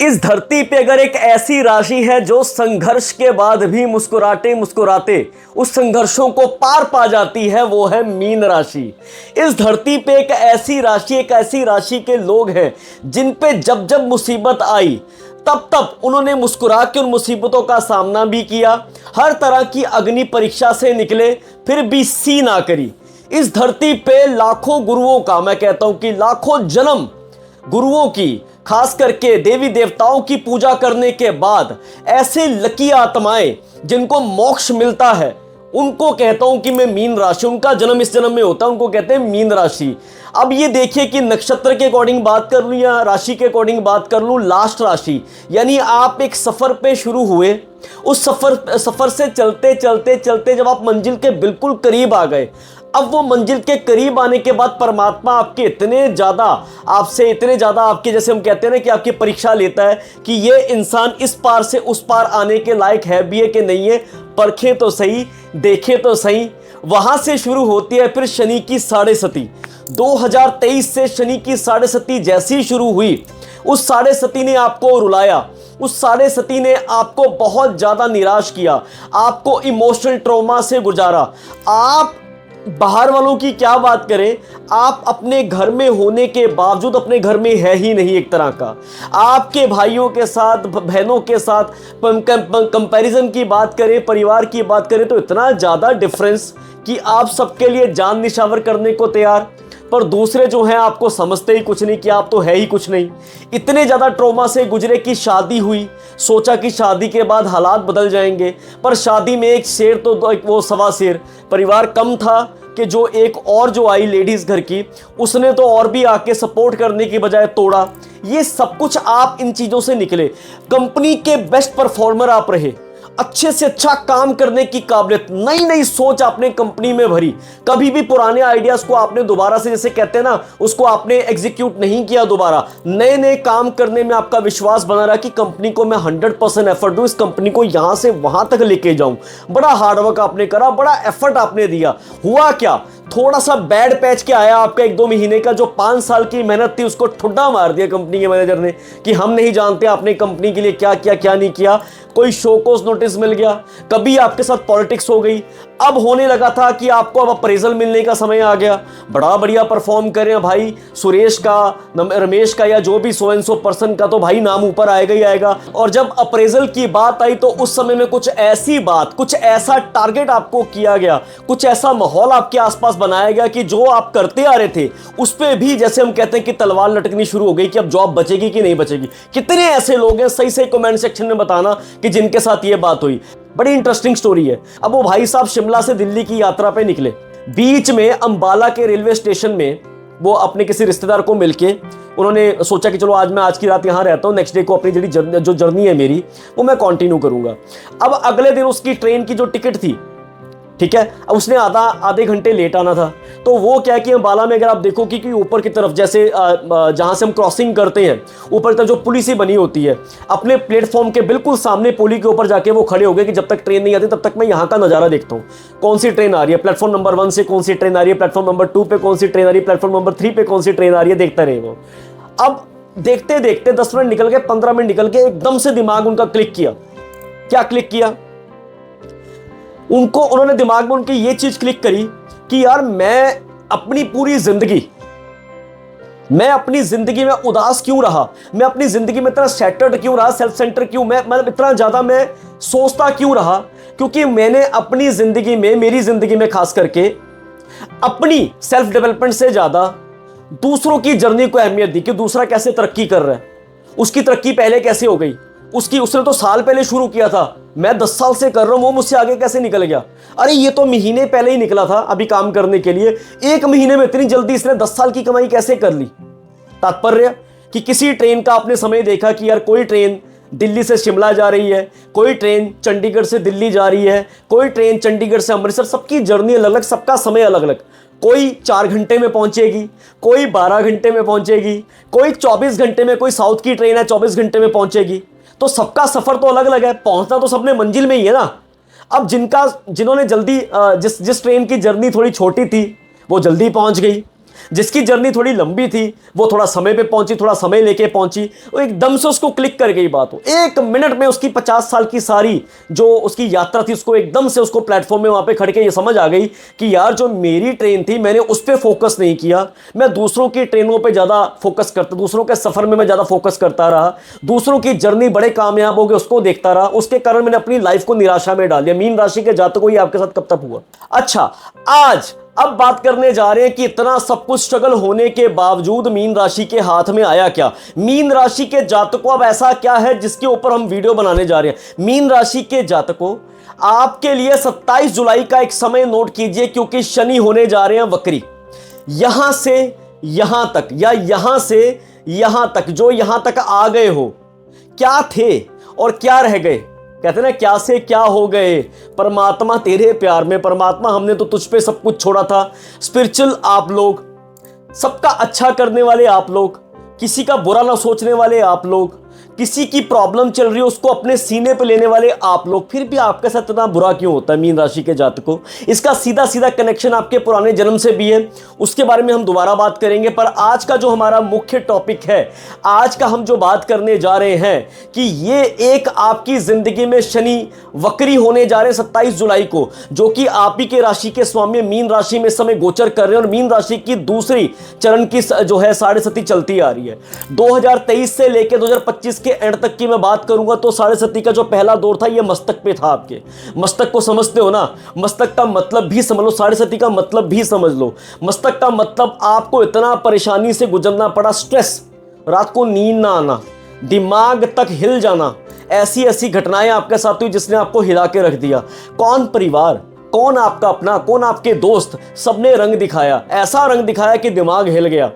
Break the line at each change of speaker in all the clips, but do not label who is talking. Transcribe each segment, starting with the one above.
इस धरती पे अगर एक ऐसी राशि है जो संघर्ष के बाद भी मुस्कुराते मुस्कुराते उस संघर्षों को पार पा जाती है, वो है मीन राशि। इस धरती पे एक ऐसी राशि के लोग हैं जिन पे जब जब मुसीबत आई तब तब उन्होंने मुस्कुरा के उन मुसीबतों का सामना भी किया, हर तरह की अग्नि परीक्षा से निकले, फिर भी सी ना करी। इस धरती पे लाखों गुरुओं का, मैं कहता हूं कि लाखों जन्म गुरुओं की, खास करके देवी देवताओं की पूजा करने के बाद ऐसे लकी आत्माएं जिनको मोक्ष मिलता है, उनको कहता हूं कि मैं मीन राशि, उनका जन्म इस जन्म में होता है, उनको कहते हैं मीन राशि। अब ये देखिए कि नक्षत्र के अकॉर्डिंग बात कर लूं या राशि के अकॉर्डिंग बात कर लूं, लास्ट राशि, यानी आप एक सफर पे शुरू हुए, उस सफर से चलते चलते चलते जब आप मंजिल के बिल्कुल करीब आ गए, अब वो मंजिल के करीब आने के बाद परमात्मा आपके इतने ज़्यादा आपके, जैसे हम कहते हैं ना कि आपकी परीक्षा लेता है कि ये इंसान इस पार से उस पार आने के लायक है भी है कि नहीं है, परखें तो सही, देखें तो सही। वहाँ से शुरू होती है फिर शनि की साढ़े सती। 2023 से शनि की साढ़े सती जैसी शुरू हुई, उस साढ़े सती ने आपको रुलाया, उस साढ़े सती ने आपको बहुत ज़्यादा निराश किया, आपको इमोशनल ट्रॉमा से गुजारा। आप बाहर वालों की क्या बात करें, आप अपने घर में होने के बावजूद अपने घर में है ही नहीं। एक तरह का आपके भाइयों के साथ, बहनों के साथ कंपैरिजन की बात करें, परिवार की बात करें तो इतना ज़्यादा डिफरेंस कि आप सबके लिए जान निछावर करने को तैयार, पर दूसरे जो हैं आपको समझते ही कुछ नहीं कि आप तो है ही कुछ नहीं। इतने ज़्यादा ट्रॉमा से गुजरे कि शादी हुई, सोचा कि शादी के बाद हालात बदल जाएंगे, पर शादी में एक शेर तो वो सवा शेर, परिवार कम था कि जो एक और जो आई लेडीज़ घर की, उसने तो और भी आके सपोर्ट करने की बजाय तोड़ा। ये सब कुछ आप इन चीज़ों से निकले, कंपनी के बेस्ट परफॉर्मर आप रहे, अच्छे से अच्छा काम करने की काबिलियत, नई नई सोच आपने कंपनी में भरी, कभी भी पुराने आइडियाज को आपने दोबारा से, जैसे कहते हैं ना, उसको आपने एग्जीक्यूट नहीं किया दोबारा, नए नए काम करने में आपका विश्वास बना रहा कि कंपनी को मैं 100% एफर्ट दूं, इस कंपनी को यहां से वहां तक लेके जाऊं। बड़ा हार्डवर्क आपने करा, बड़ा एफर्ट आपने दिया। हुआ क्या, थोड़ा सा बैड पैच के आया आपका 1-2 महीने का, जो 5 साल की मेहनत थी उसको ठुड्डा मार दिया कंपनी के मैनेजर ने कि हम नहीं जानते आपने कंपनी के लिए क्या किया क्या नहीं किया। कोई शोकोस नोटिस मिल गया, कभी आपके साथ पॉलिटिक्स हो गई। अब होने लगा था कि आपको अब अप्रेजल मिलने का समय आ गया, बड़ा बढ़िया परफॉर्म कर रहे हैं भाई, सुरेश का, रमेश का या जो भी 100% का, तो भाई नाम ऊपर आएगा ही आएगा। और जब अप्रेजल की बात आई तो उस समय में कुछ ऐसी बात, कुछ ऐसा टारगेट आपको किया गया, कुछ ऐसा माहौल आपके आसपास बनाया गया कि जो आप करते आ रहे थे उस पर भी, जैसे हम कहते हैं कि तलवार लटकनी शुरू हो गई कि अब जॉब बचेगी कि नहीं बचेगी। कितने ऐसे लोग हैं, सही कमेंट सेक्शन में बताना कि जिनके साथ ये बात हुई। बड़ी इंटरेस्टिंग स्टोरी है। अब वो भाई साहब शिमला से दिल्ली की यात्रा पे निकले, बीच में अंबाला के रेलवे स्टेशन में वो अपने किसी रिश्तेदार को मिलके उन्होंने सोचा कि चलो आज की रात यहाँ रहता हूँ, नेक्स्ट डे को अपनी जो जर्नी है मेरी वो मैं कंटिन्यू करूंगा। अब अगले दिन उसकी ट्रेन की जो टिकट थी, ठीक है, अब उसने आधे घंटे लेट आना था। तो वो क्या है कि अंबाला में अगर आप देखो कि ऊपर की तरफ, जैसे जहाँ से हम क्रॉसिंग करते हैं, ऊपर तक जो पुलिस ही बनी होती है, अपने प्लेटफॉर्म के बिल्कुल सामने पुली के ऊपर जाके वो खड़े हो गए कि जब तक ट्रेन नहीं आती तब तक मैं यहाँ का नज़ारा देखता हूँ, कौन सी ट्रेन आ रही है, प्लेटफॉर्म नंबर 1 से कौन सी ट्रेन आ रही है, प्लेटफॉर्म नंबर 2 पे कौन सी ट्रेन आ रही है, प्लेटफॉर्म नंबर 3 पे कौन सी ट्रेन आ रही है, देखते रहे वो। अब देखते देखते 10 मिनट निकल गए, 15 मिनट निकल के एकदम से दिमाग उनका क्लिक किया। क्या क्लिक किया उन्होंने दिमाग में उनकी ये चीज क्लिक करी कि यार मैं अपनी जिंदगी में उदास क्यों रहा, मैं अपनी जिंदगी में इतना सेटर्ड क्यों रहा, सेल्फ सेंटर क्यों, मैं मतलब इतना ज्यादा मैं सोचता क्यों रहा, क्योंकि मैंने अपनी जिंदगी में, मेरी जिंदगी में खास करके अपनी सेल्फ डेवलपमेंट से ज्यादा दूसरों की जर्नी को अहमियत दी कि दूसरा कैसे तरक्की कर रहा है, उसकी तरक्की पहले कैसे हो गई, उसने तो साल पहले शुरू किया था, मैं 10 साल से कर रहा हूं, वो मुझसे आगे कैसे निकल गया, अरे ये तो महीने पहले ही निकला था अभी काम करने के लिए, 1 महीने में इतनी जल्दी इसने 10 साल की कमाई कैसे कर ली। तात्पर्य कि किसी ट्रेन का आपने समय देखा कि यार कोई ट्रेन दिल्ली से शिमला जा रही है, कोई ट्रेन चंडीगढ़ से दिल्ली जा रही है, कोई ट्रेन चंडीगढ़ से अमृतसर, सबकी जर्नी अलग अलग, सबका समय अलग अलग, कोई 4 घंटे में पहुंचेगी, कोई 12 घंटे में पहुंचेगी, कोई 24 घंटे में, कोई साउथ की ट्रेन है 24 घंटे में पहुंचेगी। तो सबका सफर तो अलग अलग है, पहुंचना तो सबने मंजिल में ही है ना। अब जिन्होंने जल्दी जिस ट्रेन की जर्नी थोड़ी छोटी थी वो जल्दी पहुंच गई, जिसकी जर्नी थोड़ी लंबी थी, वो थोड़ा समय पे पहुंची, थोड़ा समय लेके पहुंची, वो एकदम से उसको क्लिक कर गई बात। हो 1 मिनट में उसकी 50 साल की सारी जो उसकी यात्रा थी, उसको एकदम से उसको प्लेटफॉर्म में वहां पे खड़ के ये समझ आ गई कि यार जो मेरी ट्रेन थी मैंने उस पर फोकस नहीं किया, मैं दूसरों की ट्रेनों पर ज्यादा फोकस करता, दूसरों के सफर में मैं ज्यादा फोकस करता रहा, दूसरों की जर्नी बड़े कामयाब हो गए उसको देखता रहा, उसके कारण मैंने अपनी लाइफ को निराशा में डाल दिया। मीन राशि के जातकों, ये आपके साथ कब तक हुआ? अच्छा, आज अब बात करने जा रहे हैं कि इतना सब कुछ स्ट्रगल होने के बावजूद मीन राशि के हाथ में आया क्या। मीन राशि के जातकों, अब ऐसा क्या है जिसके ऊपर हम वीडियो बनाने जा रहे हैं। मीन राशि के जातकों, आपके लिए 27 जुलाई का एक समय नोट कीजिए, क्योंकि शनि होने जा रहे हैं वक्री। यहां से यहां तक या यहां से यहां तक, जो यहां तक आ गए हो, क्या थे और क्या रह गए। कहते ना, क्या से क्या हो गए, परमात्मा तेरे प्यार में। परमात्मा, हमने तो तुझ पे सब कुछ छोड़ा था। स्पिरिचुअल आप लोग, सबका अच्छा करने वाले आप लोग, किसी का बुरा ना सोचने वाले आप लोग, किसी की प्रॉब्लम चल रही है उसको अपने सीने पे लेने वाले आप लोग, फिर भी आपके साथ इतना बुरा क्यों होता है मीन राशि के जातकों? इसका सीधा सीधा कनेक्शन आपके पुराने जन्म से भी है, उसके बारे में हम दोबारा बात करेंगे। पर आज का जो हमारा मुख्य टॉपिक है, आज का हम जो बात करने जा रहे हैं कि ये एक आपकी जिंदगी में शनि वक्री होने जा रहे हैं 27 जुलाई को, जो कि आप ही के राशि के स्वामी मीन राशि में समय गोचर कर रहे हैं। और मीन राशि की दूसरी चरण की जो है 7.5 चलती आ रही है। 2023 से लेकर 2025 के एंड तक की मैं बात करूंगा तो 7.5 का जो पहला दौर था ये मस्तक पे था। आपके मस्तक को समझते हो ना, मस्तक का मतलब भी समझ लो, 7.5 का मतलब भी समझ लो। मस्तक का मतलब आपको इतना परेशानी से गुजरना पड़ा, स्ट्रेस, रात को नींद ना आना, दिमाग तक हिल जाना, ऐसी ऐसी घटनाएं आपके साथ हुई जिसने आपको हिला के रख दिया। कौन परिवार, कौन आपका अपना, कौन आपके दोस्त, सबने रंग दिखाया, ऐसा रंग दिखाया कि दिमाग हिल गया।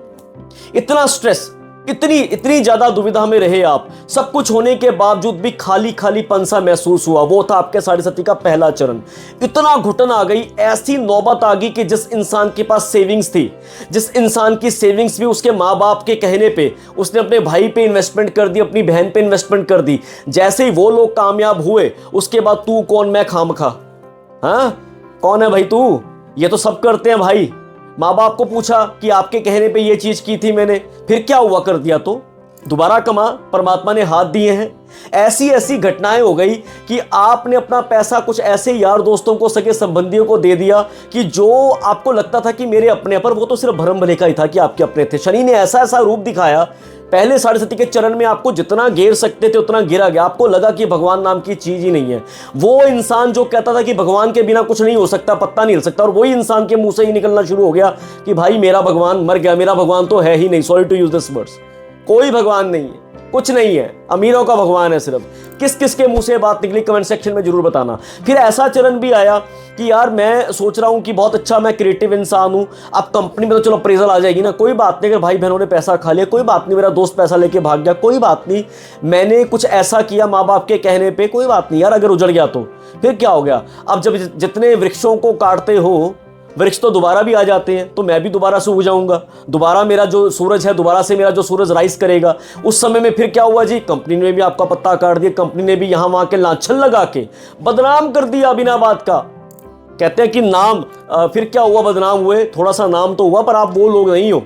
इतना स्ट्रेस, इतनी ज्यादा दुविधा में रहे आप, सब कुछ होने के बावजूद भी खाली खालीपन सा महसूस हुआ। वो था आपके 7.5 का पहला चरण। इतना घुटन आ गई, ऐसी नौबत आ गई कि जिस इंसान के पास सेविंग्स थी, जिस इंसान की सेविंग्स भी उसके माँ बाप के कहने पे उसने अपने भाई पे इन्वेस्टमेंट कर दी, अपनी बहन पे इन्वेस्टमेंट कर दी, जैसे ही वो लोग कामयाब हुए उसके बाद तू कौन, मैं खामखा। हाँ, कौन है भाई तू? ये तो सब करते हैं भाई। माँ बाप को पूछा कि आपके कहने पे ये चीज की थी मैंने, फिर क्या हुआ, कर दिया तो दोबारा कमा, परमात्मा ने हाथ दिए हैं। ऐसी ऐसी घटनाएं हो गई कि आपने अपना पैसा कुछ ऐसे यार दोस्तों को, सगे संबंधियों को दे दिया कि जो आपको लगता था कि मेरे अपने, पर वो तो सिर्फ भरम भले का ही था कि आपके अपने थे। शनि ने ऐसा ऐसा रूप दिखाया, पहले 7.5 के चरण में आपको जितना गिर सकते थे उतना गिरा गया। आपको लगा कि भगवान नाम की चीज ही नहीं है। वो इंसान जो कहता था कि भगवान के बिना कुछ नहीं हो सकता, पत्ता नहीं हिल सकता, और वही इंसान के मुंह से ही निकलना शुरू हो गया कि भाई मेरा भगवान मर गया, मेरा भगवान तो है ही नहीं। Sorry to use this words, कोई भगवान नहीं है, कुछ नहीं है, अमीरों का भगवान है सिर्फ। किस किस के मुंह से बात निकली कमेंट सेक्शन में जरूर बताना। फिर ऐसा चरण भी आया कि यार मैं सोच रहा हूं कि बहुत अच्छा, मैं क्रिएटिव इंसान हूं, अब कंपनी में तो चलो अप्रेजल आ जाएगी ना, कोई बात नहीं, अगर भाई बहनों ने पैसा खा लिया कोई बात नहीं, मेरा दोस्त पैसा लेके भाग गया कोई बात नहीं, मैंने कुछ ऐसा किया माँ बाप के कहने पे, कोई बात नहीं यार, अगर उजड़ गया तो फिर क्या हो गया। अब जब जितने वृक्षों को काटते हो, वृक्ष तो दोबारा भी आ जाते हैं, तो मैं भी दोबारा से उग जाऊंगा, दोबारा मेरा जो सूरज है, दोबारा से मेरा जो सूरज राइज करेगा। उस समय में फिर क्या हुआ जी, कंपनी ने भी आपका पत्ता काट दिया, कंपनी ने भी यहां वहां के लांछन लगा के बदनाम कर दिया बिना बात का। कहते हैं कि नाम, फिर क्या हुआ, बदनाम हुए, थोड़ा सा नाम तो हुआ, पर आप वो लोग नहीं हो।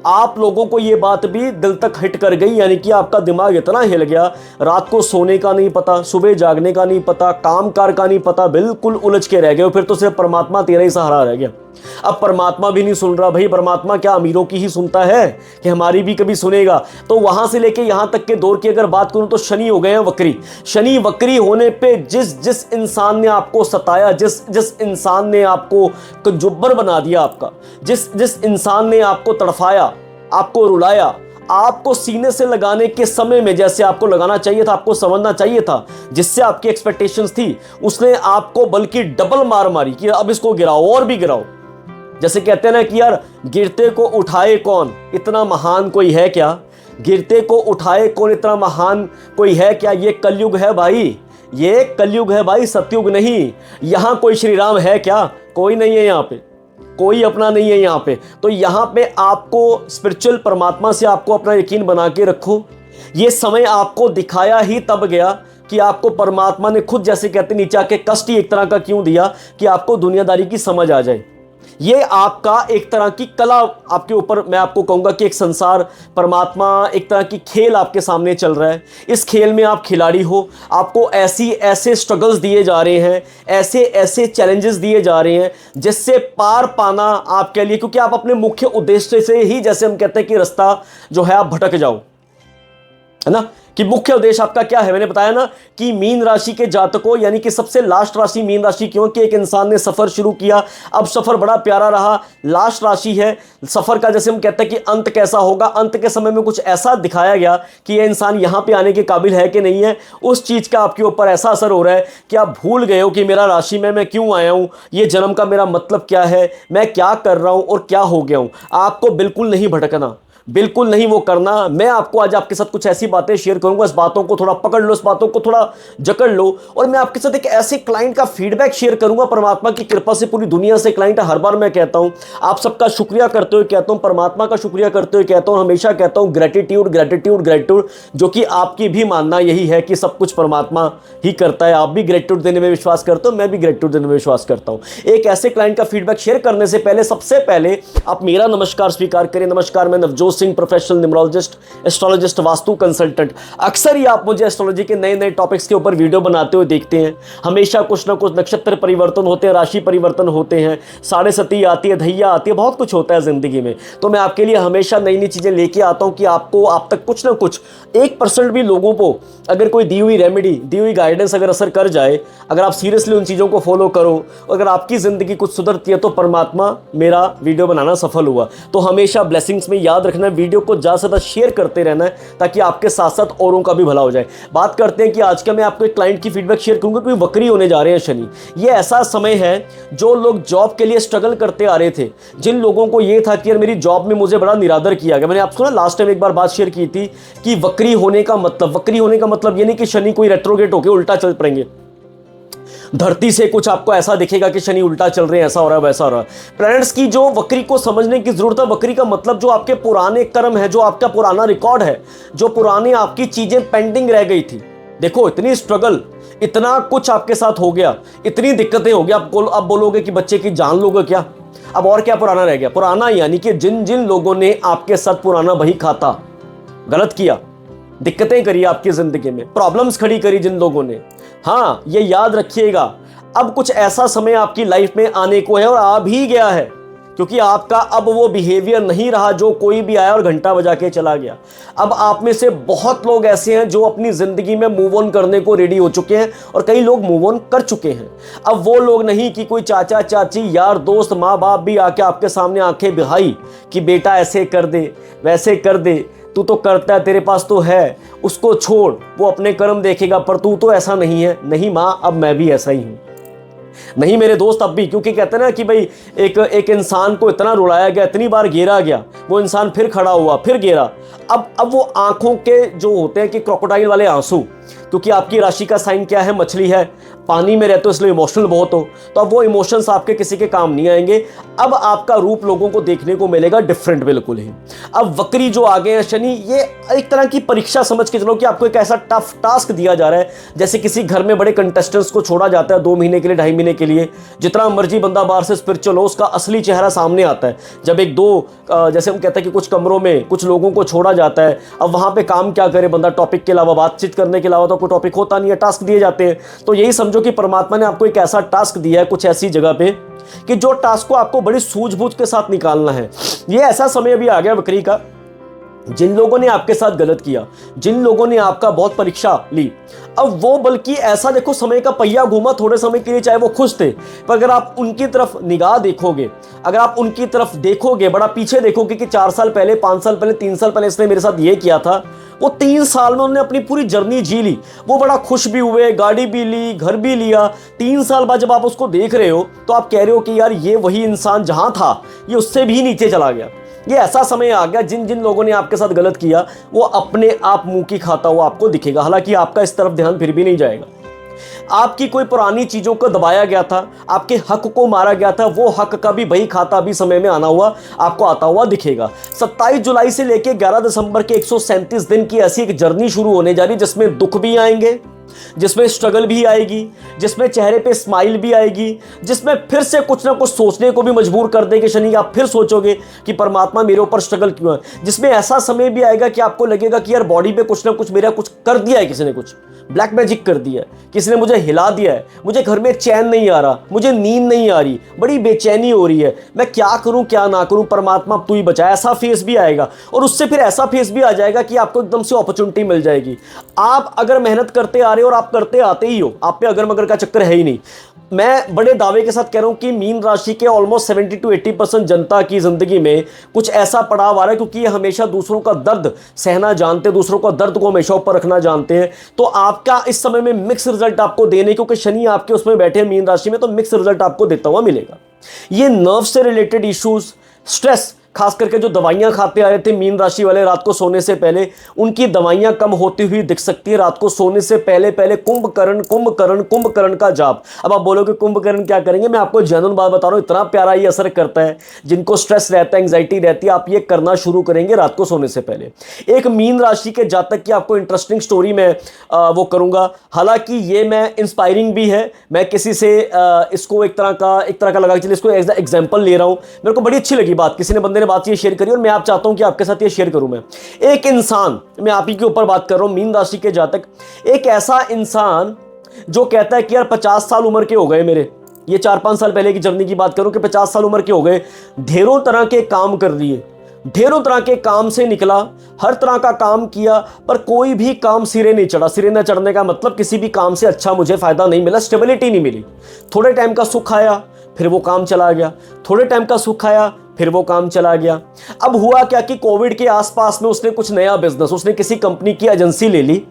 आप लोगों को ये बात भी दिल तक हिट कर गई, यानी कि आपका दिमाग इतना हिल गया, रात को सोने का नहीं पता, सुबह जागने का नहीं पता, काम कार का नहीं पता, बिल्कुल उलझ के रह गए। फिर तो सिर्फ परमात्मा तेरा ही सहारा रह गया। अब परमात्मा भी नहीं सुन रहा भाई, परमात्मा क्या अमीरों की ही सुनता है कि हमारी भी कभी सुनेगा। तो वहां से लेके यहां तक के दौर की अगर बात करूं तो शनि हो गए हैं वक्री। शनि वक्री होने पे जिस इंसान ने आपको सताया, जिस इंसान ने आपको कजुब्बर बना दिया, आपका जिस इंसान ने आपको तड़फाया, आपको रुलाया, आपको सीने से लगाने के समय में जैसे आपको लगाना चाहिए था, आपको समझना चाहिए था, जिससे आपकी एक्सपेक्टेशंस थी, उसने आपको बल्कि डबल मार मारी कि अब इसको गिराओ और भी गिराओ। जैसे कहते हैं ना कि यार गिरते को उठाए कौन, इतना महान कोई है क्या? गिरते को उठाए कौन, इतना महान कोई है क्या? ये कलयुग है भाई, ये कलयुग है भाई, सतयुग नहीं। यहां कोई श्री राम है क्या? कोई नहीं है यहाँ पे, कोई अपना नहीं है यहाँ पे। तो यहाँ पे आपको स्पिरिचुअल परमात्मा से आपको अपना यकीन बना के रखो। ये समय आपको दिखाया ही तब गया कि आपको परमात्मा ने खुद, जैसे कहते नीचे आके कष्ट ही एक तरह का क्यों दिया कि आपको दुनियादारी की समझ आ जाए। ये आपका एक तरह की कला आपके ऊपर, मैं आपको कहूंगा कि एक संसार, परमात्मा, एक तरह की खेल आपके सामने चल रहा है। इस खेल में आप खिलाड़ी हो, आपको ऐसे स्ट्रगल्स दिए जा रहे हैं, ऐसे चैलेंजेस दिए जा रहे हैं जिससे पार पाना आपके लिए, क्योंकि आप अपने मुख्य उद्देश्य से ही, जैसे हम कहते हैं कि रास्ता जो है आप भटक जाओ, है ना, कि मुख्य उद्देश्य आपका क्या है। मैंने बताया ना कि मीन राशि के जातकों, यानी कि सबसे लास्ट राशि मीन राशि, क्योंकि एक इंसान ने सफर शुरू किया, अब सफर बड़ा प्यारा रहा, लास्ट राशि है सफर का, जैसे हम कहते हैं कि अंत कैसा होगा, अंत के समय में कुछ ऐसा दिखाया गया कि यह इंसान यहां पे आने के काबिल है कि नहीं है, उस चीज का आपके ऊपर ऐसा असर हो रहा है कि आप भूल गए हो कि मेरा राशि में मैं क्यों आया हूं, ये जन्म का मेरा मतलब क्या है, मैं क्या कर रहा हूं और क्या हो गया हूं। आपको बिल्कुल नहीं भटकना, बिल्कुल नहीं वो करना। मैं आपको आज आपके साथ कुछ ऐसी बातें शेयर करूंगा, इस बातों को थोड़ा पकड़ लो, इस बातों को थोड़ा जकड़ लो, और मैं आपके साथ एक ऐसे क्लाइंट का फीडबैक शेयर करूंगा, परमात्मा की कृपा से पूरी दुनिया से क्लाइंट, हर बार मैं कहता हूं, आप सबका शुक्रिया करते हुए कहता हूं, परमात्मा का शुक्रिया करते हुए कहता हूं, हमेशा कहता हूं ग्रेटिट्यूड ग्रेटिट्यूड ग्रेटिट्यूड, जो कि आपकी भी मानना यही है कि सब कुछ परमात्मा ही करता है। आप भी ग्रेटिट्यूड देने में विश्वास करते हो, मैं भी ग्रेटिट्यूड देने में विश्वास करता हूं। एक ऐसे क्लाइंट का फीडबैक शेयर करने से पहले, सबसे पहले आप मेरा नमस्कार स्वीकार करें। नमस्कार, मैं Navjot Singh, professional numerologist, astrologist, vastu consultant. अक्सर ही आप मुझे एस्ट्रोलॉजी के नए नए टॉपिक्स के ऊपर वीडियो बनाते हुए देखते हैं। हमेशा कुछ ना कुछ नक्षत्र परिवर्तन होते हैं, राशि परिवर्तन होते हैं, साढ़े सती आती है, धैया आती है, बहुत कुछ होता है जिंदगी में। तो मैं आपके लिए हमेशा नई नई चीजें लेके आता हूं कि आपको, आप तक कुछ ना कुछ 1% भी लोगों को अगर कोई दी हुई रेमेडी, दी हुई गाइडेंस अगर असर कर जाए, अगर आप सीरियसली उन चीजों को फॉलो करो, अगर आपकी जिंदगी कुछ सुधरती है, तो परमात्मा मेरा वीडियो बनाना सफल हुआ। तो हमेशा ब्लेसिंग्स में याद रखना, वीडियो को ज्यादा से ज्यादा शेयर करते रहना है, ताकि आपके साथ साथ औरों का भी भला हो जाए। बात करते हैं कि आज का मैं आपको एक क्लाइंट की फीडबैक शेयर करूंगा, क्योंकि वक्री होने जा रहे हैं शनि। ये ऐसा समय है, जो लोग जॉब के लिए स्ट्रगल करते आ रहे थे, जिन लोगों को ये था कि यार मेरी जॉब में मुझे बड़ा निरादर किया गया। मैंने आपको ना लास्ट टाइम एक बार बात शेयर की थी कि वक्री होने का मतलब ये नहीं कि शनि कोई रेट्रोगेट होकर उल्टा चल पड़ेंगे, धरती से कुछ आपको ऐसा दिखेगा कि शनि उल्टा चल रहे हैं, ऐसा हो रहा है, वैसा हो रहा है। प्लैनेट्स की जो वक्री को समझने की जरूरत है। वक्री का मतलब जो आपके पुराने कर्म है, जो आपका पुराना रिकॉर्ड है, जो पुरानी आपकी चीजें पेंडिंग रह गई थी। देखो, इतनी स्ट्रगल, इतना कुछ आपके साथ हो गया, इतनी दिक्कतें हो गई, आप बोलोगे कि बच्चे की जान लोगे क्या, अब और क्या पुराना रह गया। पुराना यानी कि जिन जिन लोगों ने आपके साथ पुराना बही खाता, गलत किया, दिक्कतें करी आपकी जिंदगी में, प्रॉब्लम्स खड़ी करी जिन लोगों ने, हाँ, ये याद रखिएगा, अब कुछ ऐसा समय आपकी लाइफ में आने को है और आ भी गया है, क्योंकि आपका अब वो बिहेवियर नहीं रहा जो कोई भी आया और घंटा बजा के चला गया। अब आप में से बहुत लोग ऐसे हैं जो अपनी जिंदगी में मूव ऑन करने को रेडी हो चुके हैं, और कई लोग मूव ऑन कर चुके हैं। अब वो लोग नहीं कि कोई चाचा चाची, यार दोस्त, माँ बाप भी आके आपके सामने आंखें बिहाई कि बेटा ऐसे कर दे, वैसे कर दे, तू तो करता है, तेरे पास तो है, उसको छोड़, वो अपने कर्म देखेगा, पर तू तो ऐसा नहीं है। नहीं माँ, अब मैं भी ऐसा ही हूं। नहीं मेरे दोस्त, अब भी, क्योंकि कहते हैं ना कि भाई एक इंसान को इतना रुलाया गया, इतनी बार घेरा गया, वो इंसान फिर खड़ा हुआ, फिर घेरा। अब वो आंखों के जो होते हैं कि क्रोकोडाइल वाले आंसू, क्योंकि आपकी राशि का साइन क्या है, मछली है, पानी में रहते हो इसलिए इमोशनल बहुत हो, तो अब वो इमोशंस आपके किसी के काम नहीं आएंगे। अब आपका रूप लोगों को देखने को मिलेगा डिफरेंट, बिल्कुल ही। अब वक्री जो आ गए हैं शनि, ये एक तरह की परीक्षा समझ के चलो कि आपको एक ऐसा टफ टास्क दिया जा रहा है, जैसे किसी घर में बड़े कंटेस्टेंट्स को छोड़ा जाता है 2 महीने के लिए, 2.5 महीने के लिए। जितना मर्जी बंदा बाहर से स्पिरिचुअल हो, उसका असली चेहरा सामने आता है जब 1-2 जैसे हम कहते हैं कि कुछ कमरों में कुछ लोगों को छोड़ा जाता है। अब वहां पे काम क्या करे बंदा, टॉपिक के अलावा, बातचीत करने के अलावा तो कोई टॉपिक होता नहीं है, टास्क दिए जाते हैं। तो यही समझो कि परमात्मा ने आपको एक ऐसा टास्क दिया है कुछ ऐसी जगह पे, कि जो टास्क को आपको बड़ी सूझबूझ के साथ निकालना है। ये ऐसा समय भी आ गया वक्री का, जिन लोगों ने आपके साथ गलत किया, जिन लोगों ने आपका बहुत परीक्षा ली, अब वो बल्कि ऐसा देखो, समय का पहिया घूमा थोड़े समय के लिए, चाहे वो खुश थे, पर अगर आप उनकी तरफ निगाह देखोगे, अगर आप उनकी तरफ देखोगे, बड़ा पीछे देखोगे कि 4 साल पहले, 5 साल पहले, 3 साल पहले इसने मेरे साथ ये किया था, वो 3 साल में उन्होंने अपनी पूरी जर्नी जी ली, वो बड़ा खुश भी हुए, गाड़ी भी ली, घर भी लिया। 3 साल बाद जब आप उसको देख रहे हो, तो आप कह रहे हो कि यार ये वही इंसान जहां था, ये उससे भी नीचे चला गया। ये ऐसा समय आ गया, जिन जिन लोगों ने आपके साथ गलत किया, वो अपने आप मुंह की खाता हुआ आपको दिखेगा। हालांकि आपका इस तरफ ध्यान फिर भी नहीं जाएगा। आपकी कोई पुरानी चीजों को दबाया गया था, आपके हक को मारा गया था, वो हक का भी बही खाता भी समय में आना हुआ आपको आता हुआ दिखेगा। 27 जुलाई से लेकर 11 दिसंबर के 137 दिन की ऐसी एक जर्नी शुरू होने जा रही, जिसमें दुख भी आएंगे, जिसमें स्ट्रगल भी आएगी, जिसमें चेहरे पे स्माइल भी आएगी, जिसमें फिर से कुछ ना कुछ सोचने को भी मजबूर कर देंगे शनि। आप फिर सोचोगे कि परमात्मा मेरे ऊपर स्ट्रगल क्यों है। जिसमें ऐसा समय भी आएगा कि आपको लगेगा कि यार बॉडी पे कुछ ना कुछ मेरा कुछ कर दिया है, किसी ने कुछ ब्लैक मैजिक कर दिया है, किसी ने मुझे हिला दिया है, मुझे घर में चैन नहीं आ रहा, मुझे नींद नहीं आ रही, बड़ी बेचैनी हो रही है, मैं क्या करूं क्या ना करूं, परमात्मा तू ही बचा। ऐसा फेस भी आएगा और उससे फिर ऐसा फेस भी आ जाएगा कि आपको एकदम से अपॉर्चुनिटी मिल जाएगी। आप अगर मेहनत करते आ रहे हो और आप करते आते ही हो, आप पे अगर मगर का चक्कर है ही नहीं। मैं बड़े दावे के साथ कह रहा हूं कि मीन राशि के ऑलमोस्ट 70 to 80% जनता की जिंदगी में कुछ ऐसा पड़ाव आ रहा है, क्योंकि ये हमेशा दूसरों का दर्द सहना जानते हैं, दूसरों का दर्द को हमेशा ऊपर रखना जानते हैं। तो आपका इस समय में मिक्स रिजल्ट आपको देने, क्योंकि शनि आपके उसमें बैठे हैं मीन राशि में, तो मिक्स रिजल्ट आपको देता हुआ मिलेगा। ये नर्व से रिलेटेड इश्यूज, स्ट्रेस, खास करके जो दवाइयां खाते आ रहे थे मीन राशि वाले रात को सोने से पहले, उनकी दवाइयां कम होती हुई दिख सकती है। रात को सोने से पहले पहले कुंभकर्ण कुंभकर्ण कुंभकर्ण का जाप। अब आप बोलोगे कुंभकर्ण क्या करेंगे, मैं आपको जेन्युइन बात बता रहा हूं, इतना प्यारा ये असर करता है। जिनको स्ट्रेस रहता है, एंग्जाइटी रहती है, आप ये करना शुरू करेंगे रात को सोने से पहले। एक मीन राशि के जातक की आपको इंटरेस्टिंग स्टोरी मैं वो करूंगा। हालांकि ये मैं इंस्पायरिंग भी है, मैं किसी से इसको एक तरह का लगा, चलिए इसको एग्जाम्पल ले रहा हूं। मेरे को बड़ी अच्छी लगी बात, किसी ने बंदे ने बात ये शेयर करी और मैं आप चाहता हूं कि आपके साथ ये शेयर करूं। मैं एक इंसान, मैं आप ही के ऊपर बात कर रहा हूं, मीन राशि के जातक, एक ऐसा इंसान जो कहता है कि यार 50 साल उम्र के हो गए मेरे, ये 4-5 साल पहले की जर्नी की बात करूं कि 50 साल उम्र के हो गए, ढेरों तरह के काम कर लिए, ढेरों तरह के काम से निकला, हर तरह का काम किया, पर कोई भी काम सिरे नहीं चढ़ा। सिरे न चढ़ने का मतलब किसी भी काम से अच्छा मुझे फायदा नहीं मिला, स्टेबिलिटी नहीं मिली। थोड़े टाइम का सुख आया, फिर वो काम चला गया, थोड़े टाइम का सुख आया, फिर वो काम चला गया। अब हुआ क्या कि कोविड के आसपास में उसने कुछ नया बिजनेस, उसने किसी कंपनी की एजेंसी ले ली।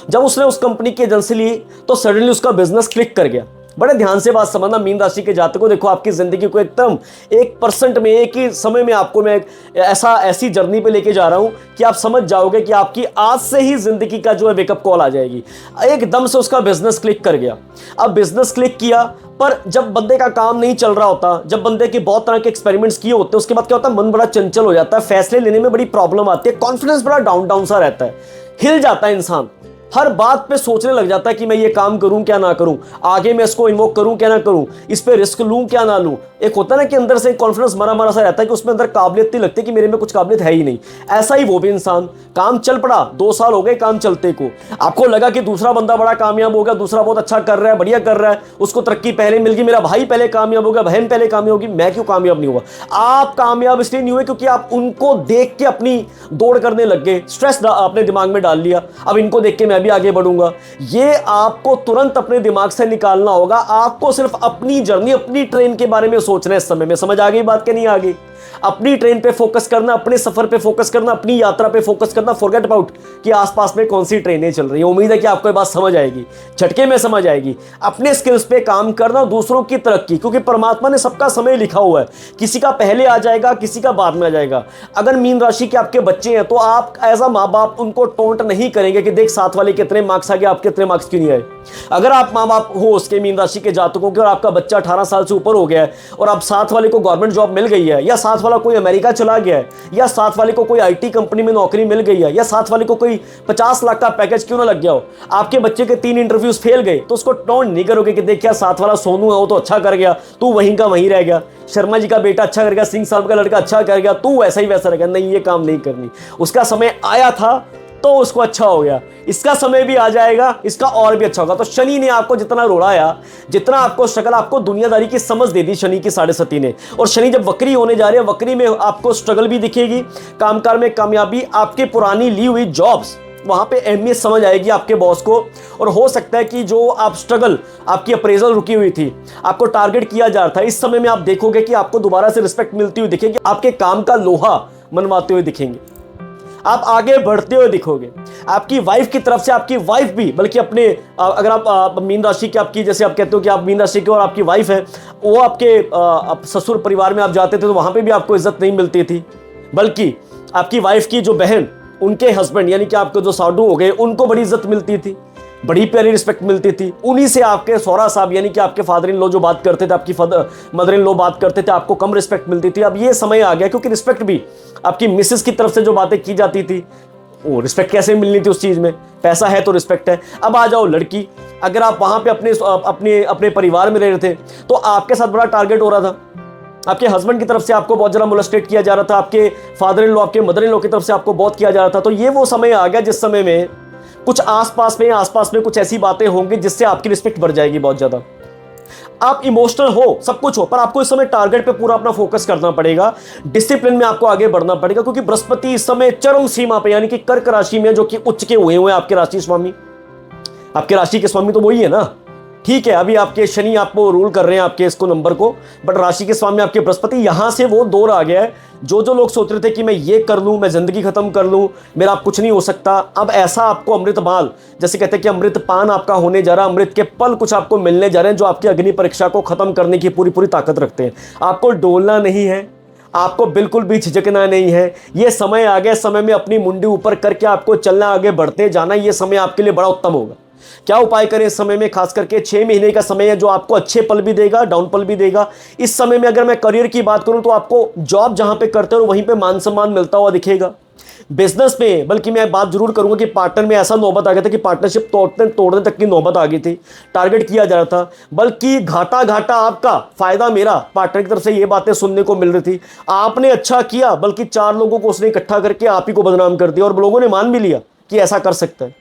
जब उसने उस कंपनी की एजेंसी ली तो सडनली उसका बिजनेस क्लिक कर गया। बड़े ध्यान से बात समझना मीन राशि के जातकों, देखो आपकी जिंदगी को एकदम 1% में, एक ही समय में आपको मैं ऐसी जर्नी पे लेके जा रहा हूं कि आप समझ जाओगे कि आपकी आज से ही जिंदगी का जो है वेकअप कॉल आ जाएगी। एकदम से उसका बिजनेस क्लिक कर गया। अब बिजनेस क्लिक किया, पर जब बंदे का काम नहीं चल रहा होता, जब बंदे के बहुत तरह के एक्सपेरिमेंट्स किए होते हैं, उसके बाद क्या होता है, मन बड़ा चंचल हो जाता है, फैसले लेने में बड़ी प्रॉब्लम आती है, कॉन्फिडेंस बड़ा डाउन डाउन सा रहता है, हिल जाता है इंसान, हर बात पे सोचने लग जाता है कि मैं ये काम करूं क्या ना करूं, आगे मैं इसको इन्वोक करूं क्या ना करूं, इस पे रिस्क लूं क्या ना लूं। एक होता है ना कि अंदर से कॉन्फिडेंस मरा मरा सा रहता है कि उसमें अंदर काबिलियत नहीं लगती, कि मेरे में कुछ काबिलियत है ही नहीं। ऐसा ही वो भी इंसान, काम चल पड़ा, 2 साल हो गए काम चलते को, आपको लगा कि दूसरा बंदा बड़ा कामयाब हो गया, दूसरा बहुत अच्छा कर रहा है, बढ़िया कर रहा है, उसको तरक्की पहले मिल गई, मेरा भाई पहले कामयाब हो गया, बहन पहले कामयाब होगी, मैं क्यों कामयाब नहीं हुआ। आप कामयाब इसलिए नहीं हुए क्योंकि आप उनको देख के अपनी दौड़ करने लग गए, स्ट्रेस अपने दिमाग में डाल लिया, अब इनको देख के मैं भी आगे बढ़ूंगा। ये आपको तुरंत अपने दिमाग से निकालना होगा। आपको सिर्फ अपनी जर्नी, अपनी ट्रेन के बारे में सोचना है इस समय में। समझ आ गई बात कि नहीं आ गई? अपनी ट्रेन पे फोकस करना, अपने सफर पे फोकस करना, अपनी यात्रा पे फोकस करना। फॉरगेट अबाउट कि आसपास में कौन सी ट्रेनें चल रही है। उम्मीद है कि आपको ये बात समझ आएगी, झटके में समझ आएगी। अपने स्किल्स पे काम करना, दूसरों की तरक्की, क्योंकि परमात्मा ने सबका समय लिखा हुआ है, किसी का पहले आ जाएगा, किसी का बाद में आ जाएगा। अगर मीन राशि के आपके बच्चे हैं तो आप एज अ माँ बाप उनको टोंट नहीं करेंगे कि देख साथ वाले कितने मार्क्स आ गए, आप कितने मार्क्स क्यों नहीं आए। अगर आप माँ बाप हो उसके मीन राशि के जातकों के और आपका बच्चा 18 साल से ऊपर हो गया है और आप साथ वाले को गवर्नमेंट जॉब मिल गई है, या साथ वाला कोई अमेरिका चला गया है, या साथ वाले को कोई आईटी कंपनी में नौकरी मिल गई है, या साथ वाले को कोई 50 लाख का पैकेज क्यों ना लग गया हो, आपके बच्चे के 3 इंटरव्यूज फेल गए, तो उसको टोंट नहीं करोगे कि देख क्या साथ वाला सोनू है वो तो अच्छा कर गया, तू वहीं का वहीं रह गया, शर्मा जी का बेटा अच्छा कर गया, सिंह साहब का लड़का अच्छा कर गया, तू वैसा ही वैसा रह गया। नहीं, ये काम नहीं करनी। उसका समय आया था तो उसको अच्छा हो गया, इसका समय भी आ जाएगा, इसका और भी अच्छा होगा। तो शनि ने आपको जितना रोड़ाया, जितना आपको स्ट्रगल, आपको दुनियादारी की समझ दे दी शनि की 7.5 ने। और शनि जब वक्री होने जा रहे हैं, वक्री में आपको स्ट्रगल भी दिखेगी, कामकाज में कामयाबी, आपके पुरानी ली हुई जॉब्स वहां पे अहमियत समझ आएगी आपके बॉस को। और हो सकता है कि जो आप स्ट्रगल, आपकी अप्रेजल रुकी हुई थी, आपको टारगेट किया जा रहा था, इस समय में आप देखोगे कि आपको दोबारा से रिस्पेक्ट मिलती हुई दिखेगी, आपके काम का लोहा मनवाते हुए दिखेंगे, आप आगे बढ़ते हुए दिखोगे। आपकी वाइफ की तरफ से, आपकी वाइफ भी, बल्कि अपने अगर आप मीन राशि की, आपकी जैसे आप कहते हो कि आप मीन राशि के और आपकी वाइफ है, वो आपके ससुर परिवार में आप जाते थे तो वहां पे भी आपको इज्जत नहीं मिलती थी, बल्कि आपकी वाइफ की जो बहन, उनके हस्बैंड यानी कि आपके जो साडू हो गए, उनको बड़ी इज्जत मिलती थी, बड़ी प्यारी रिस्पेक्ट मिलती थी। उन्हीं से आपके सौरा साहब यानी कि आपके फादर इन लॉ जो बात करते थे, आपकी मदर इन लॉ बात करते थे, आपको कम रिस्पेक्ट मिलती थी। अब ये समय आ गया क्योंकि रिस्पेक्ट भी आपकी मिसेस की तरफ से जो बातें की जाती थी, वो रिस्पेक्ट कैसे मिलनी थी उस चीज़ में, पैसा है तो रिस्पेक्ट है। अब आ जाओ लड़की, अगर आप वहाँ पे अपने अपने अपने परिवार में रह रहे थे तो आपके साथ बड़ा टारगेट हो रहा था, आपके हस्बैंड की तरफ से आपको बहुत ज़्यादा मोलेस्टेट किया जा रहा था, आपके फादर इन लॉ, आपके मदर इन लॉ की तरफ से आपको बहुत किया जा रहा था। तो ये वो समय आ गया जिस समय में कुछ आसपास में कुछ ऐसी बातें होंगी जिससे आपकी रिस्पेक्ट बढ़ जाएगी बहुत ज़्यादा। आप इमोशनल हो, सब कुछ हो, पर आपको इस समय टारगेट पे पूरा अपना फोकस करना पड़ेगा, डिसिप्लिन में आपको आगे बढ़ना पड़ेगा, क्योंकि बृहस्पति इस समय चरम सीमा पे यानी कि कर्क राशि में, जो कि उच्च के हुए हैं आपके राशि स्वामी। आपके राशि के स्वामी तो वही है ना, ठीक है। अभी आपके शनि आपको रूल कर रहे हैं आपके इसको नंबर को, बट राशि के स्वामी आपके बृहस्पति, यहां से वो दौर आ गया है। जो लोग सोच रहे थे कि मैं ये कर लूं, मैं जिंदगी खत्म कर लूं, मेरा आप कुछ नहीं हो सकता, अब ऐसा आपको अमृत बाल, जैसे कहते हैं कि अमृत पान आपका होने जा रहा है, अमृत के पल कुछ आपको मिलने जा रहे हैं जो आपकी अग्नि परीक्षा को खत्म करने की पूरी ताकत रखते हैं। आपको डोलना नहीं है, आपको बिल्कुल भी झिझकना नहीं है। ये समय आ गया, समय में अपनी मुंडी ऊपर करके आपको चलना, आगे बढ़ते जाना। ये समय आपके लिए बड़ा उत्तम होगा। क्या उपाय करें इस समय में? खास करके 6 महीने का समय है जो आपको अच्छे पल भी देगा, डाउन पल भी देगा। इस समय में अगर मैं करियर की बात करूं तो आपको जॉब जहां पे करते हो वहीं पे मान सम्मान मिलता हुआ दिखेगा। बिजनेस में बल्कि मैं बात जरूर करूंगा कि पार्टनर में ऐसा नौबत आ गया था कि पार्टनरशिप तोड़ने तक की नौबत आ गई थी, टारगेट किया जा रहा था, बल्कि घाटा आपका, फायदा मेरा, पार्टनर की तरफ से ये बातें सुनने को मिल रही थी। आपने अच्छा किया, बल्कि 4 लोगों को उसने इकट्ठा करके आप ही को बदनाम कर दिया और लोगों ने मान भी लिया कि ऐसा कर सकता है।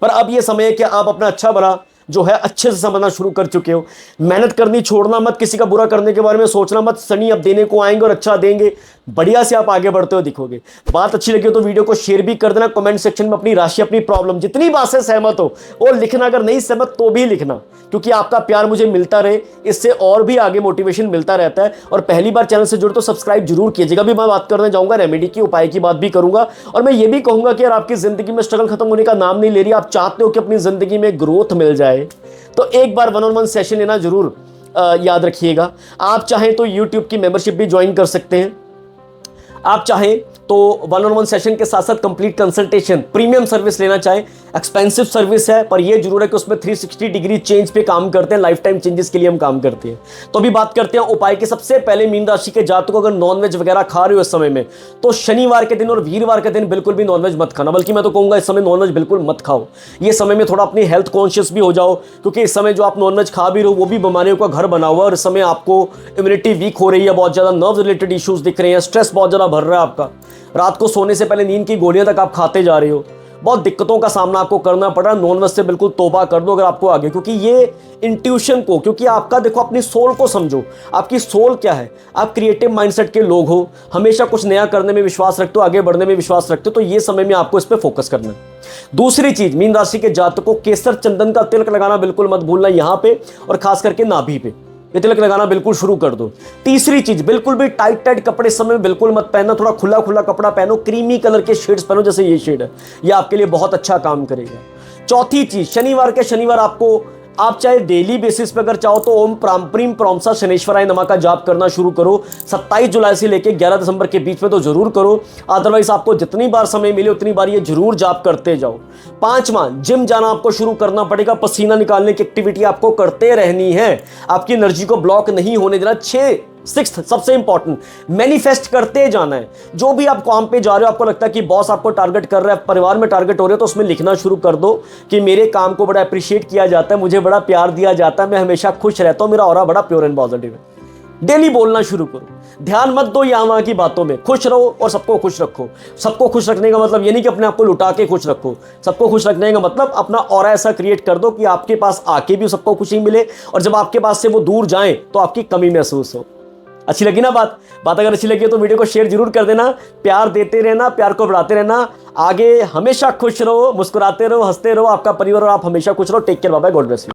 पर अब ये समय है कि आप अपना अच्छा भला जो है अच्छे से समझना शुरू कर चुके हो। मेहनत करनी छोड़ना मत, किसी का बुरा करने के बारे में सोचना मत। शनि अब देने को आएंगे और अच्छा देंगे, बढ़िया से आप आगे बढ़ते हो दिखोगे। बात अच्छी लगी तो वीडियो को शेयर भी कर देना। कमेंट सेक्शन में अपनी राशि, अपनी प्रॉब्लम, जितनी बात से सहमत हो वो लिखना, अगर नहीं सहमत तो भी लिखना, क्योंकि आपका प्यार मुझे मिलता रहे, इससे और भी आगे मोटिवेशन मिलता रहता है। और पहली बार चैनल से जुड़े तो सब्सक्राइब जरूर कीजिएगा। भी मैं बात करने जाऊंगा रेमेडी की, उपाय की बात भी करूंगा। और मैं ये भी कहूंगा कि यार आपकी जिंदगी में स्ट्रगल खत्म होने का नाम नहीं ले रही, आप चाहते हो कि अपनी जिंदगी में ग्रोथ मिल जाए, तो एक बार 1-on-1 सेशन लेना जरूर याद रखिएगा। आप चाहें तो YouTube की मेंबरशिप भी ज्वाइन कर सकते हैं। आप चाहें तो 1-on-1 सेशन के साथ साथ कंप्लीट कंसल्टेशन, प्रीमियम सर्विस लेना चाहें, एक्सपेंसिव सर्विस है, पर यह जरूर है कि उसमें 360 डिग्री चेंज पे काम करते हैं, लाइफ टाइम चेंजेस के लिए हम काम करते हैं। तो अभी बात करते हैं उपाय की। सबसे पहले मीन राशि के जातकों को अगर नॉनवेज वगैरह खा रहे हो इस समय में, तो शनिवार के दिन और वीरवार के दिन बिल्कुल भी नॉनवेज मत खाना, बल्कि मैं तो कहूंगा इस समय नॉनवेज बिल्कुल मत खाओ। ये समय में थोड़ा अपनी हेल्थ कॉन्शियस भी हो जाओ, क्योंकि इस समय जो आप नॉनवेज खा भी रहे हो वो भी बीमारियों का घर बना हुआ है। और इस समय आपको इम्यूनिटी वीक हो रही है, बहुत ज्यादा नर्व रिलेटेड इश्यूज दिख रहे हैं, स्ट्रेस बहुत ज्यादा भर रहा है आपका, रात को सोने से पहले नींद की गोलियां तक आप खाते जा रहे हो, बहुत दिक्कतों का सामना आपको करना पड़ रहा है। नॉनवेज से बिल्कुल तौबा कर दो अगर आपको आगे, क्योंकि ये इंट्यूशन को, क्योंकि आपका देखो अपनी सोल को समझो, आपकी सोल क्या है, आप क्रिएटिव माइंडसेट के लोग हो, हमेशा कुछ नया करने में विश्वास रखते हो, आगे बढ़ने में विश्वास रखते हो, तो ये समय में आपको इस पर फोकस करना है। दूसरी चीज, मीन राशि के जातकों को केसर चंदन का तिलक लगाना बिल्कुल मत भूलना यहां पे, और खास करके नाभि पे ये तिलक लगाना बिल्कुल शुरू कर दो। तीसरी चीज, बिल्कुल भी टाइट कपड़े समय में बिल्कुल मत पहनना, थोड़ा खुला कपड़ा पहनो, क्रीमी कलर के शेड्स पहनो, जैसे ये शेड है, ये आपके लिए बहुत अच्छा काम करेगा। चौथी चीज, शनिवार के शनिवार आपको, आप चाहे डेली बेसिस पे अगर चाहो तो ओम प्रांप्रीम प्रॉम्सा शनेश्वराय नमः का जाप करना शुरू करो। 27 जुलाई से लेकर 11 दिसंबर के बीच में तो जरूर करो, अदरवाइज आपको जितनी बार समय मिले उतनी बार ये जरूर जाप करते जाओ। 5वां, जिम जाना आपको शुरू करना पड़ेगा, पसीना निकालने की एक्टिविटी आपको करते रहनी है, आपकी एनर्जी को ब्लॉक नहीं होने देना। 6th सबसे इंपॉर्टेंट, मैनिफेस्ट करते जाना है। जो भी आप काम पे जा रहे हो, आपको लगता है कि बॉस आपको टारगेट कर रहा है, परिवार में टारगेट हो रहे हो, तो उसमें लिखना शुरू कर दो कि मेरे काम को बड़ा अप्रिशिएट किया जाता है, मुझे बड़ा प्यार दिया जाता है, मैं हमेशा खुश रहता हूं, मेरा ऑरा बड़ा प्योर एंड पॉजिटिव है। डेली बोलना शुरू करो, ध्यान मत दो यहाँ वहां की बातों में, खुश रहो और सबको खुश रखो। सबको खुश रखने का मतलब ये नहीं कि अपने आप को लुटा के खुश रखो, सबको खुश रखने का मतलब अपना ऑरा ऐसा क्रिएट कर दो कि आपके पास आके भी सबको खुशी मिले, और जब आपके पास से वो दूर जाए तो आपकी कमी महसूस हो। अच्छी लगी ना बात अगर अच्छी लगी तो वीडियो को शेयर जरूर कर देना, प्यार देते रहना, प्यार को बढ़ाते रहना, आगे हमेशा खुश रहो, मुस्कुराते रहो, हंसते रहो, आपका परिवार और आप हमेशा खुश रहो। Take care, bye bye, God bless you.